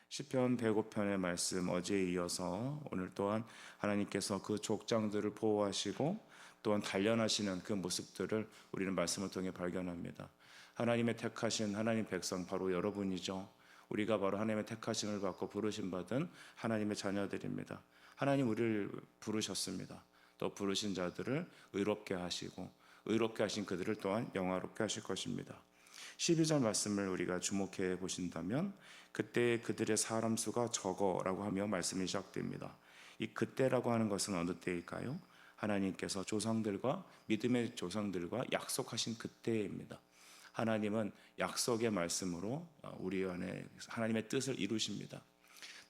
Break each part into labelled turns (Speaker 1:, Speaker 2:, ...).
Speaker 1: 시편 105편의 말씀 어제에 이어서 오늘 또한 하나님께서 그 족장들을 보호하시고 또한 단련하시는 그 모습들을 우리는 말씀을 통해 발견합니다. 하나님의 택하신 하나님 백성 바로 여러분이죠. 우리가 바로 하나님의 택하심을 받고 부르심 받은 하나님의 자녀들입니다. 하나님 우리를 부르셨습니다. 또 부르신 자들을 의롭게 하시고 의롭게 하신 그들을 또한 영화롭게 하실 것입니다. 12절 말씀을 우리가 주목해 보신다면 그때 그들의 사람 수가 적어라고 하며 말씀이 시작됩니다. 이 그때라고 하는 것은 어느 때일까요? 하나님께서 조상들과 믿음의 조상들과 약속하신 그때입니다. 하나님은 약속의 말씀으로 우리 안에 하나님의 뜻을 이루십니다.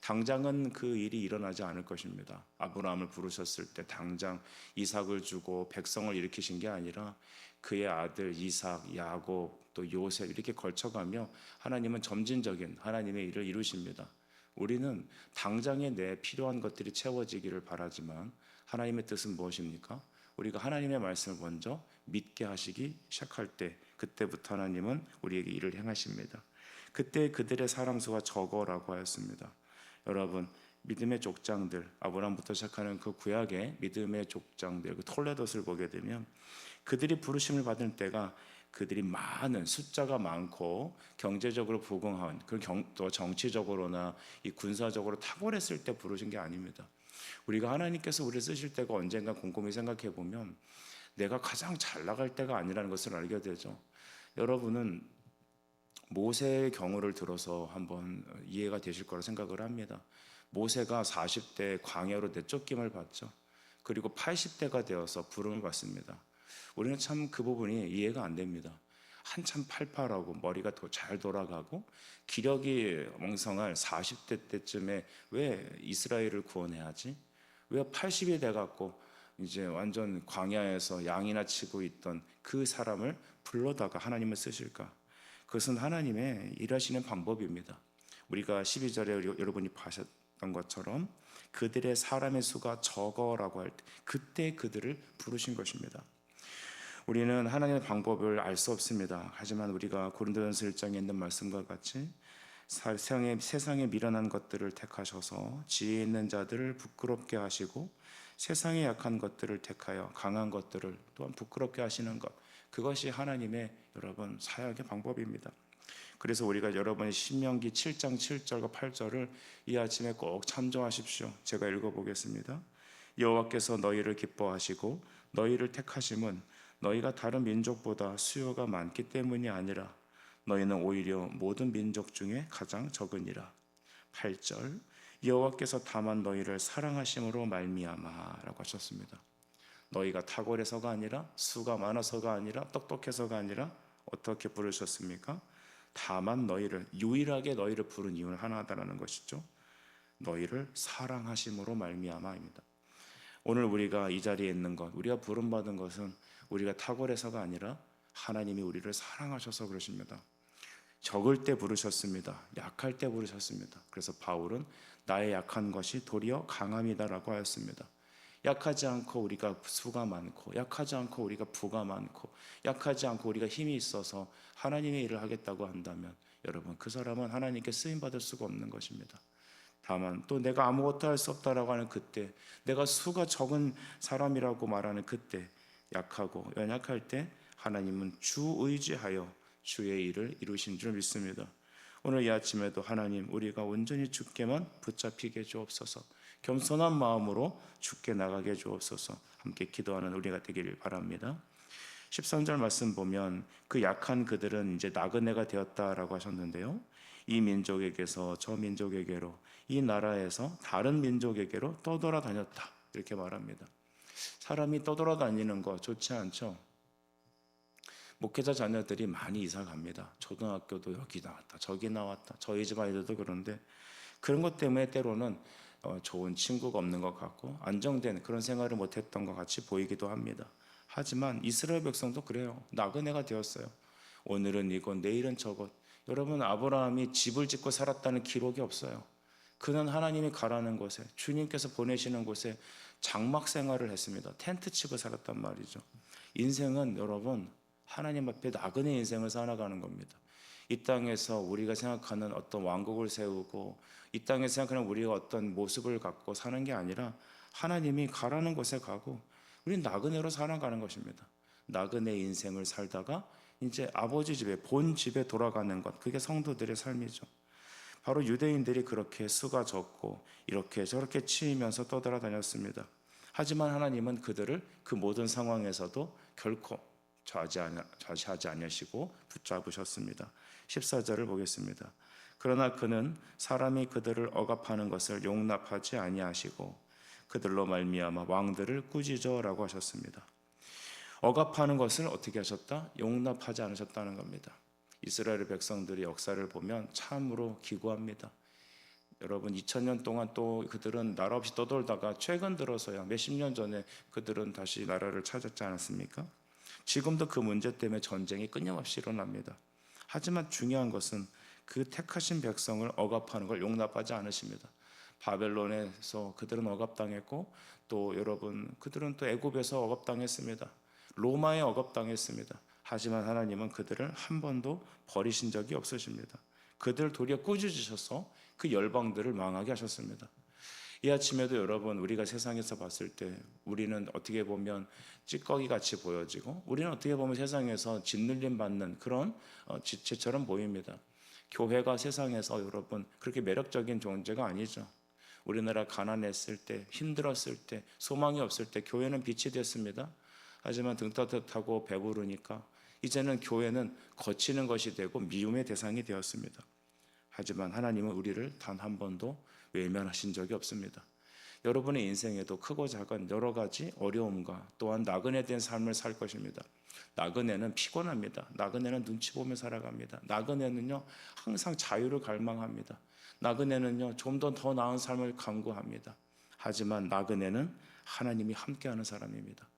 Speaker 1: 당장은 그 일이 일어나지 않을 것입니다. 아브라함을 부르셨을 때 당장 이삭을 주고 백성을 일으키신 게 아니라 그의 아들 이삭, 야곱, 또 요셉 이렇게 걸쳐가며 하나님은 점진적인 하나님의 일을 이루십니다. 우리는 당장에 내 필요한 것들이 채워지기를 바라지만 하나님의 뜻은 무엇입니까? 우리가 하나님의 말씀을 먼저 믿게 하시기 시작할 때 그때부터 하나님은 우리에게 일을 행하십니다. 그때 그들의 사람 수가 적어라고 하였습니다. 여러분, 믿음의 족장들, 아브라함부터 시작하는 그 구약의 믿음의 족장들, 그 톨레도스를 보게 되면 그들이 부르심을 받은 때가 그들이 많은 숫자가 많고 경제적으로 부강한, 또 정치적으로나 이 군사적으로 탁월했을 때 부르신 게 아닙니다. 우리가 하나님께서 우리를 쓰실 때가 언젠가 곰곰이 생각해 보면 내가 가장 잘 나갈 때가 아니라는 것을 알게 되죠. 여러분은 모세의 경우를 들어서 한번 이해가 되실 거라 생각을 합니다. 모세가 40대 광야로 내쫓김을 받죠. 그리고 80대가 되어서 부름을 받습니다. 우리는 참 그 부분이 이해가 안 됩니다. 한참 팔팔하고 머리가 더 잘 돌아가고 기력이 멍성할 40대 때쯤에 왜 이스라엘을 구원해야지? 왜 80이 돼갖고 이제 완전 광야에서 양이나 치고 있던 그 사람을 불러다가 하나님을 쓰실까? 그것은 하나님의 일하시는 방법입니다. 우리가 12절에 여러분이 보셨던 것처럼 그들의 사람의 수가 적어라고 할 때 그때 그들을 부르신 것입니다. 우리는 하나님의 방법을 알 수 없습니다. 하지만 우리가 고린도전서 1장에 있는 말씀과 같이 세상에 미련한 것들을 택하셔서 지혜 있는 자들을 부끄럽게 하시고 세상에 약한 것들을 택하여 강한 것들을 또한 부끄럽게 하시는 것, 그것이 하나님의 여러분 사역의 방법입니다. 그래서 우리가 여러분의 신명기 7장 7절과 8절을 이 아침에 꼭 참조하십시오. 제가 읽어보겠습니다. 여호와께서 너희를 기뻐하시고 너희를 택하심은 너희가 다른 민족보다 수요가 많기 때문이 아니라 너희는 오히려 모든 민족 중에 가장 적으니라. 8절 여호와께서 다만 너희를 사랑하심으로 말미암아라고 하셨습니다. 너희가 탁월해서가 아니라 수가 많아서가 아니라 똑똑해서가 아니라 어떻게 부르셨습니까? 다만 너희를 유일하게 너희를 부른 이유는 하나다라는 것이죠. 너희를 사랑하심으로 말미암아입니다. 오늘 우리가 이 자리에 있는 것, 우리가 부름받은 것은 우리가 탁월해서가 아니라 하나님이 우리를 사랑하셔서 그러십니다. 적을 때 부르셨습니다. 약할 때 부르셨습니다. 그래서 바울은 나의 약한 것이 도리어 강함이다라고 하였습니다. 약하지 않고 우리가 수가 많고 약하지 않고 우리가 부가 많고 약하지 않고 우리가 힘이 있어서 하나님의 일을 하겠다고 한다면 여러분 그 사람은 하나님께 쓰임받을 수가 없는 것입니다. 다만 또 내가 아무것도 할 수 없다라고 하는 그때, 내가 수가 적은 사람이라고 말하는 그때, 약하고 연약할 때 하나님은 주 의지하여 주의 일을 이루신 줄 믿습니다. 오늘 이 아침에도 하나님 우리가 온전히 주께만 붙잡히게 주옵소서, 겸손한 마음으로 주께 나가게 주옵소서, 함께 기도하는 우리가 되기를 바랍니다. 13절 말씀 보면 그 약한 그들은 이제 나그네가 되었다라고 하셨는데요, 이 민족에게서 저 민족에게로, 이 나라에서 다른 민족에게로 떠돌아다녔다 이렇게 말합니다. 사람이 떠돌아다니는 거 좋지 않죠? 목회자 자녀들이 많이 이사 갑니다. 초등학교도 여기 나왔다 저기 나왔다, 저희 집 아이들도 그런데 그런 것 때문에 때로는 좋은 친구가 없는 것 같고 안정된 그런 생활을 못했던 것 같이 보이기도 합니다. 하지만 이스라엘 백성도 그래요. 나그네가 되었어요. 오늘은 이곳 내일은 저곳. 여러분 아브라함이 집을 짓고 살았다는 기록이 없어요. 그는 하나님이 가라는 곳에, 주님께서 보내시는 곳에 장막 생활을 했습니다. 텐트 치고 살았단 말이죠. 인생은 여러분 하나님 앞에 나그네 인생을 살아가는 겁니다. 이 땅에서 우리가 생각하는 어떤 왕국을 세우고 이 땅에서 생각하는 우리가 어떤 모습을 갖고 사는 게 아니라 하나님이 가라는 곳에 가고 우리는 나그네로 살아가는 것입니다. 나그네 인생을 살다가 이제 아버지 집에, 본 집에 돌아가는 것, 그게 성도들의 삶이죠. 바로 유대인들이 그렇게 수가 적고 이렇게 저렇게 치이면서 떠돌아다녔습니다. 하지만 하나님은 그들을 그 모든 상황에서도 결코 좌시하지 않으시고 붙잡으셨습니다. 14절을 보겠습니다. 그러나 그는 사람이 그들을 억압하는 것을 용납하지 아니하시고 그들로 말미암아 왕들을 꾸짖어라고 하셨습니다. 억압하는 것을 어떻게 하셨다? 용납하지 않으셨다는 겁니다. 이스라엘 백성들의 역사를 보면 참으로 기구합니다. 여러분 2000년 동안 또 그들은 나라 없이 떠돌다가 최근 들어서야 몇십 년 전에 그들은 다시 나라를 찾았지 않았습니까? 지금도 그 문제 때문에 전쟁이 끊임없이 일어납니다. 하지만 중요한 것은 그 택하신 백성을 억압하는 걸 용납하지 않으십니다. 바벨론에서 그들은 억압당했고 또 여러분 그들은 또 애굽에서 억압당했습니다. 로마에 억압당했습니다. 하지만 하나님은 그들을 한 번도 버리신 적이 없으십니다. 그들 도리어 꾸짖으셔서 그 열방들을 망하게 하셨습니다. 이 아침에도 여러분 우리가 세상에서 봤을 때 우리는 어떻게 보면 찌꺼기 같이 보여지고 우리는 어떻게 보면 세상에서 짓눌림 받는 그런 지체처럼 보입니다. 교회가 세상에서 여러분 그렇게 매력적인 존재가 아니죠. 우리나라 가난했을 때, 힘들었을 때, 소망이 없을 때 교회는 빛이 됐습니다. 하지만 등 따뜻하고 배부르니까 이제는 교회는 거치는 것이 되고 미움의 대상이 되었습니다. 하지만 하나님은 우리를 단 한 번도 외면하신 적이 없습니다. 여러분의 인생에도 크고 작은 여러 가지 어려움과 또한 나그네 된 삶을 살 것입니다. 나그네는 피곤합니다. 나그네는 눈치 보며 살아갑니다. 나그네는요 항상 자유를 갈망합니다. 나그네는요 좀 더 나은 삶을 강구합니다. 하지만 나그네는 하나님이 함께하는 사람입니다.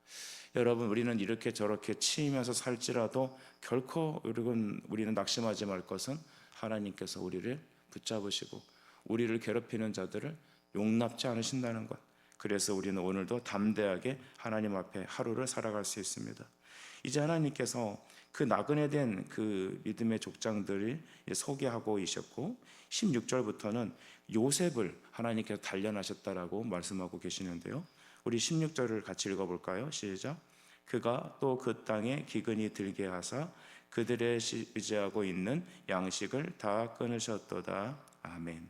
Speaker 1: 여러분 우리는 이렇게 저렇게 치이면서 살지라도 결코 우리는 낙심하지 말 것은 하나님께서 우리를 붙잡으시고 우리를 괴롭히는 자들을 용납지 않으신다는 것. 그래서 우리는 오늘도 담대하게 하나님 앞에 하루를 살아갈 수 있습니다. 이제 하나님께서 그 나그네 된 그 믿음의 족장들을 소개하고 계셨고 16절부터는 요셉을 하나님께서 단련하셨다라고 말씀하고 계시는데요. 우리 16절을 같이 읽어볼까요? 시작. 그가 또 그 땅에 기근이 들게 하사 그들의 의지하고 있는 양식을 다 끊으셨도다. 아멘.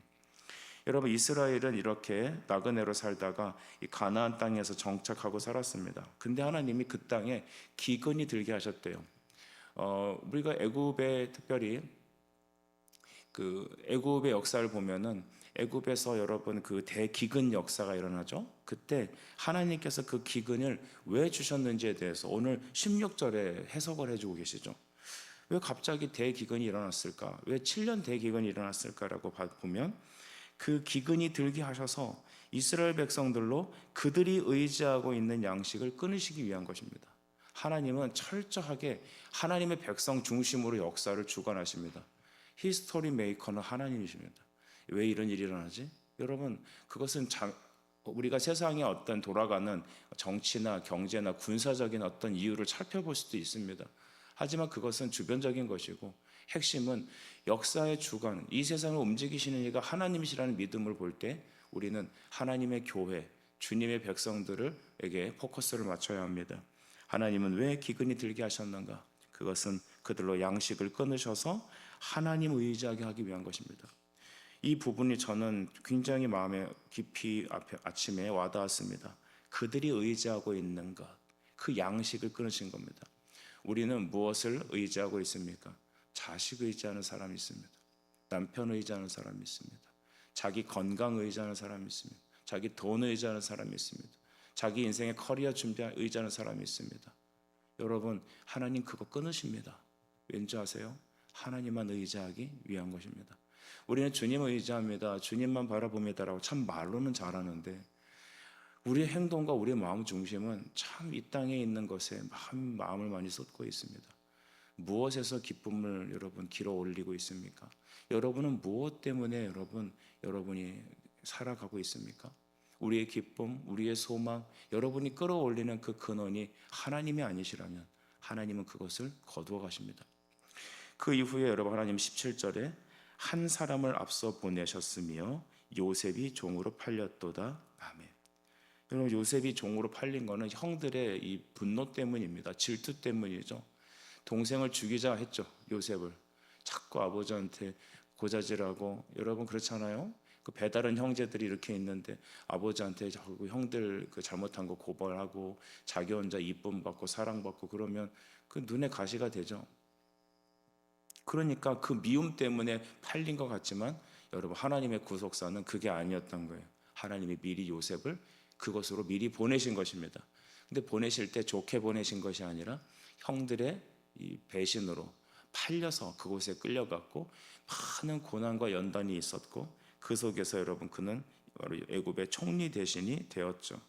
Speaker 1: 여러분 이스라엘은 이렇게 나그네로 살다가 이 가나안 땅에서 정착하고 살았습니다. 근데 하나님이 그 땅에 기근이 들게 하셨대요. 우리가 애굽에 특별히 그 애굽의 역사를 보면은 애굽에서 여러분 그 대기근 역사가 일어나죠. 그때 하나님께서 그 기근을 왜 주셨는지에 대해서 오늘 16절에 해석을 해주고 계시죠. 왜 갑자기 대기근이 일어났을까? 왜 7년 대기근이 일어났을까라고 보면 그 기근이 들게 하셔서 이스라엘 백성들로 그들이 의지하고 있는 양식을 끊으시기 위한 것입니다. 하나님은 철저하게 하나님의 백성 중심으로 역사를 주관하십니다. 히스토리 메이커는 하나님이십니다. 왜 이런 일이 일어나지? 여러분 그것은 우리가 세상에 어떤 돌아가는 정치나 경제나 군사적인 어떤 이유를 살펴볼 수도 있습니다. 하지만 그것은 주변적인 것이고 핵심은 역사의 주관, 이 세상을 움직이시는 이가 하나님이시라는 믿음을 볼 때 우리는 하나님의 교회, 주님의 백성들에게 포커스를 맞춰야 합니다. 하나님은 왜 기근이 들게 하셨는가? 그것은 그들로 양식을 끊으셔서 하나님 의지하게 하기 위한 것입니다. 이 부분이 저는 굉장히 마음에 깊이 아침에 와닿았습니다. 그들이 의지하고 있는 것, 그 양식을 끊으신 겁니다. 우리는 무엇을 의지하고 있습니까? 자식 의지하는 사람이 있습니다. 남편 의지하는 사람이 있습니다. 자기 건강 의지하는 사람이 있습니다. 자기 돈 의지하는 사람이 있습니다. 자기 인생의 커리어 의지하는 사람이 있습니다. 여러분 하나님 그거 끊으십니다. 왠지 아세요? 하나님만 의지하기 위한 것입니다. 우리는 주님 의지합니다. 주님만 바라봅니다라고 참 말로는 잘하는데 우리의 행동과 우리의 마음 중심은 참 이 땅에 있는 것에 마음을 많이 쏟고 있습니다. 무엇에서 기쁨을 여러분 길어 올리고 있습니까? 여러분은 무엇 때문에 여러분이 살아가고 있습니까? 우리의 기쁨, 우리의 소망, 여러분이 끌어올리는 그 근원이 하나님이 아니시라면 하나님은 그것을 거두어 가십니다. 그 이후에 여러분 하나님 17절에 한 사람을 앞서 보내셨으며 요셉이 종으로 팔렸도다. 아멘. 여러분 요셉이 종으로 팔린 거는 형들의 이 분노 때문입니다. 질투 때문이죠. 동생을 죽이자 했죠. 요셉을 자꾸 아버지한테 고자질하고. 여러분 그렇잖아요. 그 배다른 형제들이 이렇게 있는데 아버지한테 자꾸 형들 그 잘못한 거 고발하고 자기 혼자 이쁨 받고 사랑받고 그러면 그 눈에 가시가 되죠. 그러니까 그 미움 때문에 팔린 것 같지만 여러분 하나님의 구속사는 그게 아니었던 거예요. 하나님이 미리 요셉을 그곳으로 미리 보내신 것입니다. 근데 보내실 때 좋게 보내신 것이 아니라 형들의 이 배신으로 팔려서 그곳에 끌려갔고 많은 고난과 연단이 있었고 그 속에서 여러분 그는 바로 애굽의 총리 대신이 되었죠.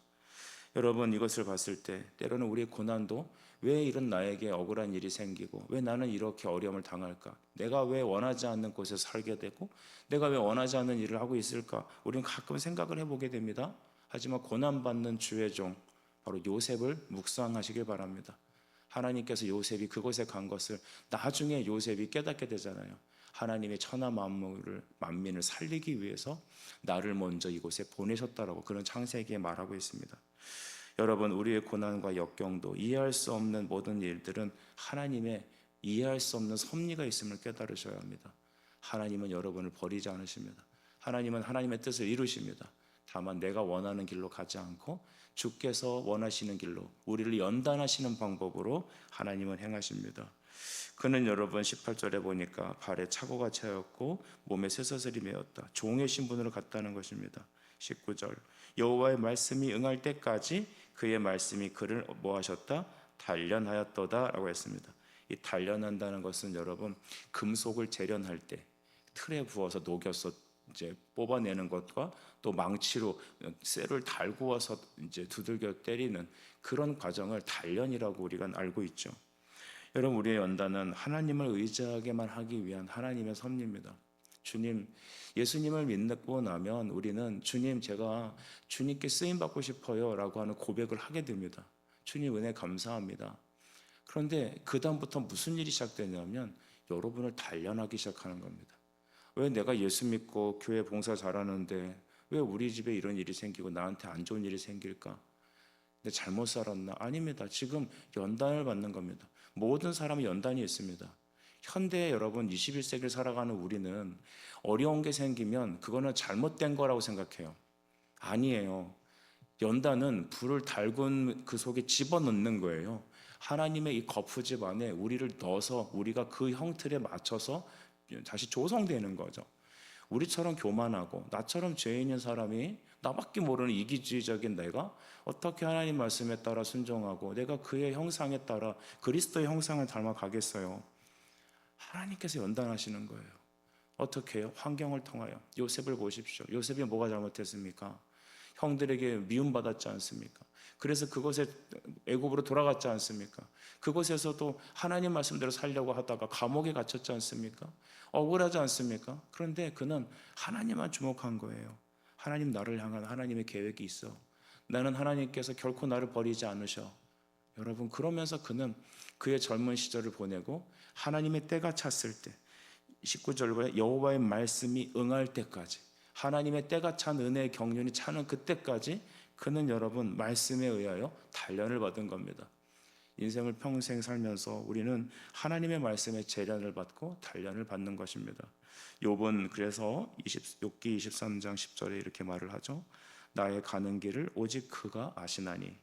Speaker 1: 여러분 이것을 봤을 때 때로는 우리의 고난도 왜 이런 나에게 억울한 일이 생기고 왜 나는 이렇게 어려움을 당할까? 내가 왜 원하지 않는 곳에서 살게 되고 내가 왜 원하지 않는 일을 하고 있을까? 우리는 가끔 생각을 해보게 됩니다. 하지만 고난받는 주의 종 바로 요셉을 묵상하시길 바랍니다. 하나님께서 요셉이 그곳에 간 것을 나중에 요셉이 깨닫게 되잖아요. 하나님의 천하 만민을 살리기 위해서 나를 먼저 이곳에 보내셨다라고 그런 창세기에 말하고 있습니다. 여러분 우리의 고난과 역경도 이해할 수 없는 모든 일들은 하나님의 이해할 수 없는 섭리가 있음을 깨달으셔야 합니다. 하나님은 여러분을 버리지 않으십니다. 하나님은 하나님의 뜻을 이루십니다. 다만 내가 원하는 길로 가지 않고 주께서 원하시는 길로 우리를 연단하시는 방법으로 하나님은 행하십니다. 그는 여러분 18절에 보니까 발에 착오가 차였고 몸에 쇠사슬이 매었다. 종의 신분으로 갔다는 것입니다. 19절 여호와의 말씀이 응할 때까지 그의 말씀이 그를 뭐 하셨다? 단련하였도다 라고 했습니다. 이 단련한다는 것은 여러분 금속을 재련할 때 틀에 부어서 녹여서 이제 뽑아내는 것과 또 망치로 쇠를 달구어서 이제 두들겨 때리는 그런 과정을 단련이라고 우리가 알고 있죠. 여러분 우리의 연단은 하나님을 의지하게만 하기 위한 하나님의 섭리입니다. 주님, 예수님을 믿고 나면 우리는 주님 제가 주님께 쓰임받고 싶어요 라고 하는 고백을 하게 됩니다. 주님 은혜 감사합니다. 그런데 그 다음부터 무슨 일이 시작되냐면 여러분을 단련하기 시작하는 겁니다. 왜 내가 예수 믿고 교회 봉사 잘하는데 왜 우리 집에 이런 일이 생기고 나한테 안 좋은 일이 생길까? 내가 잘못 살았나? 아닙니다. 지금 연단을 받는 겁니다. 모든 사람이 연단이 있습니다. 현대 여러분 21세기를 살아가는 우리는 어려운 게 생기면 그거는 잘못된 거라고 생각해요. 아니에요. 연단은 불을 달군 그 속에 집어넣는 거예요. 하나님의 이 거푸집 안에 우리를 넣어서 우리가 그 형틀에 맞춰서 다시 조성되는 거죠. 우리처럼 교만하고 나처럼 죄인인 사람이 나밖에 모르는 이기주의적인 내가 어떻게 하나님 말씀에 따라 순종하고 내가 그의 형상에 따라 그리스도의 형상을 닮아가겠어요. 하나님께서 연단하시는 거예요. 어떻게 해요? 환경을 통하여. 요셉을 보십시오. 요셉이 뭐가 잘못했습니까? 형들에게 미움받았지 않습니까? 그래서 그곳에 애굽으로 돌아갔지 않습니까? 그곳에서도 하나님 말씀대로 살려고 하다가 감옥에 갇혔지 않습니까? 억울하지 않습니까? 그런데 그는 하나님만 주목한 거예요. 하나님 나를 향한 하나님의 계획이 있어. 나는 하나님께서 결코 나를 버리지 않으셔. 여러분 그러면서 그는 그의 젊은 시절을 보내고 하나님의 때가 찼을 때 19절에 여호와의 말씀이 응할 때까지 하나님의 때가 찬 은혜의 경륜이 차는 그때까지 그는 여러분 말씀에 의하여 단련을 받은 겁니다. 인생을 평생 살면서 우리는 하나님의 말씀에 재련을 받고 단련을 받는 것입니다. 욥은 그래서 욥기 23장 10절에 이렇게 말을 하죠. 나의 가는 길을 오직 그가 아시나니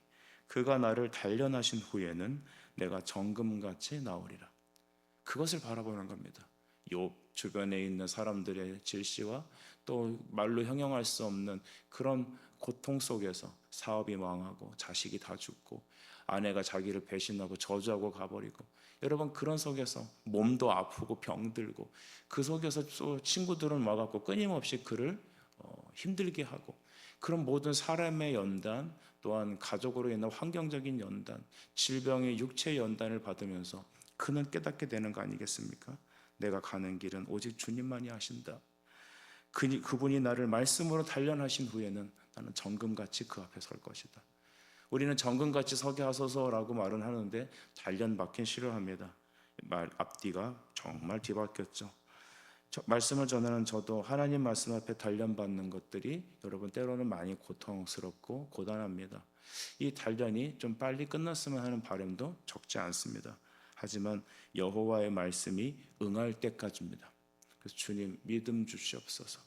Speaker 1: 그가 나를 단련하신 후에는 내가 정금같이 나오리라. 그것을 바라보는 겁니다. 욥 주변에 있는 사람들의 질시와 또 말로 형용할 수 없는 그런 고통 속에서 사업이 망하고 자식이 다 죽고 아내가 자기를 배신하고 저주하고 가버리고 여러분 그런 속에서 몸도 아프고 병들고 그 속에서 또 친구들은 와갖고 끊임없이 그를 힘들게 하고 그런 모든 사람의 연단 또한 가족으로 인한 환경적인 연단 질병의 육체 연단을 받으면서 그는 깨닫게 되는 거 아니겠습니까? 내가 가는 길은 오직 주님만이 하신다. 그분이 나를 말씀으로 단련하신 후에는 나는 정금같이 그 앞에 설 것이다. 우리는 정금같이 서게 하소서라고 말은 하는데 단련받긴 싫어합니다. 말 앞뒤가 정말 뒤바뀌었죠. 말씀을 전하는 저도 하나님 말씀 앞에 단련받는 것들이 여러분 때로는 많이 고통스럽고 고단합니다. 이 단련이 좀 빨리 끝났으면 하는 바람도 적지 않습니다. 하지만 여호와의 말씀이 응할 때까지입니다. 그래서 주님 믿음 주시옵소서,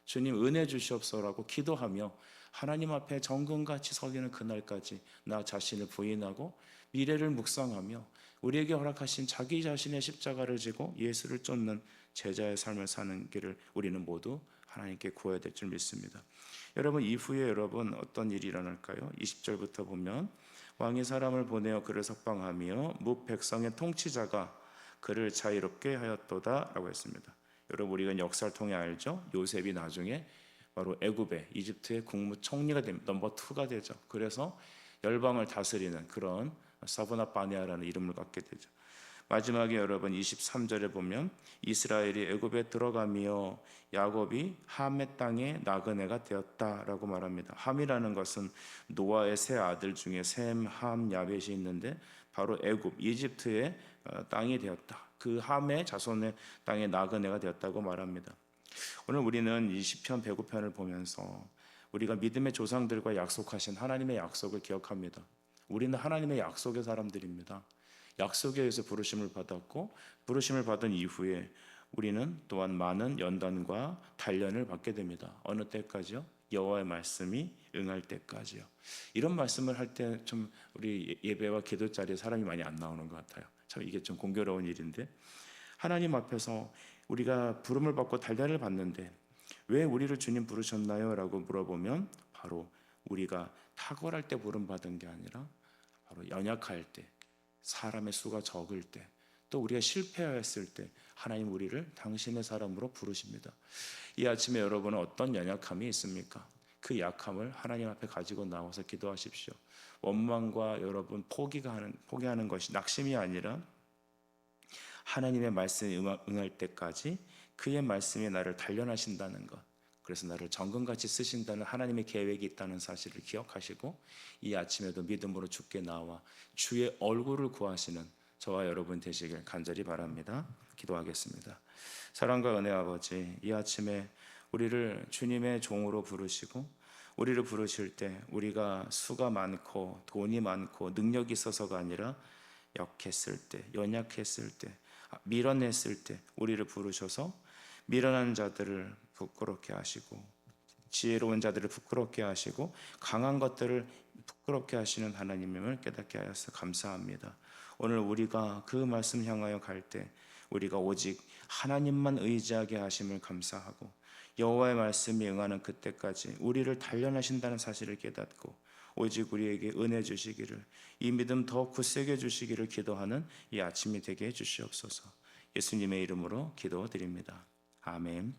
Speaker 1: 주님 은혜 주시옵소서라고 기도하며 하나님 앞에 정금같이 서기는 그날까지 나 자신을 부인하고 미래를 묵상하며 우리에게 허락하신 자기 자신의 십자가를 지고 예수를 쫓는 제자의 삶을 사는 길을 우리는 모두 하나님께 구해야 될 줄 믿습니다. 여러분 이후에 여러분 어떤 일이 일어날까요? 20절부터 보면 왕이 사람을 보내어 그를 석방하며 무 백성의 통치자가 그를 자유롭게 하였도다 라고 했습니다. 여러분 우리가 역사를 통해 알죠? 요셉이 나중에 바로 애굽의 이집트의 국무총리가 됩니다. 넘버 2가 되죠. 그래서 열방을 다스리는 그런 사브나바네아라는 이름을 갖게 되죠. 마지막에 여러분 23절에 보면 이스라엘이 애굽에 들어가며 야곱이 함의 땅에 나그네가 되었다라고 말합니다. 함이라는 것은 노아의 세 아들 중에 셈, 함, 야벳이 있는데 바로 애굽, 이집트의 땅이 되었다. 그 함의 자손의 땅에 나그네가 되었다고 말합니다. 오늘 우리는 이 시편 109편을 보면서 우리가 믿음의 조상들과 약속하신 하나님의 약속을 기억합니다. 우리는 하나님의 약속의 사람들입니다. 약속에 의해서 부르심을 받았고 부르심을 받은 이후에 우리는 또한 많은 연단과 단련을 받게 됩니다. 어느 때까지요? 여호와의 말씀이 응할 때까지요. 이런 말씀을 할 때 좀 우리 예배와 기도 자리에 사람이 많이 안 나오는 것 같아요. 참 이게 좀 공교로운 일인데 하나님 앞에서 우리가 부름을 받고 단련을 받는데 왜 우리를 주님 부르셨나요? 라고 물어보면 바로 우리가 탁월할 때 부름 받은 게 아니라 바로 연약할 때, 사람의 수가 적을 때, 또 우리가 실패했을 때 하나님 우리를 당신의 사람으로 부르십니다. 이 아침에 여러분은 어떤 연약함이 있습니까? 그 약함을 하나님 앞에 가지고 나와서 기도하십시오. 원망과 여러분 포기하는 것이 낙심이 아니라 하나님의 말씀에 응할 때까지 그의 말씀이 나를 단련하신다는 것, 그래서 나를 정금같이 쓰신다는 하나님의 계획이 있다는 사실을 기억하시고 이 아침에도 믿음으로 주께 나와 주의 얼굴을 구하시는 저와 여러분 되시길 간절히 바랍니다. 기도하겠습니다. 사랑과 은혜 아버지, 이 아침에 우리를 주님의 종으로 부르시고 우리를 부르실 때 우리가 수가 많고 돈이 많고 능력이 있어서가 아니라 약했을 때, 연약했을 때, 밀어냈을 때 우리를 부르셔서 미련한 자들을 부끄럽게 하시고 지혜로운 자들을 부끄럽게 하시고 강한 것들을 부끄럽게 하시는 하나님임을 깨닫게 하여서 감사합니다. 오늘 우리가 그 말씀 향하여 갈 때 우리가 오직 하나님만 의지하게 하심을 감사하고 여호와의 말씀이 응하는 그때까지 우리를 단련하신다는 사실을 깨닫고 오직 우리에게 은혜 주시기를, 이 믿음 더 굳세게 주시기를 기도하는 이 아침이 되게 해주시옵소서. 예수님의 이름으로 기도드립니다. 아멘.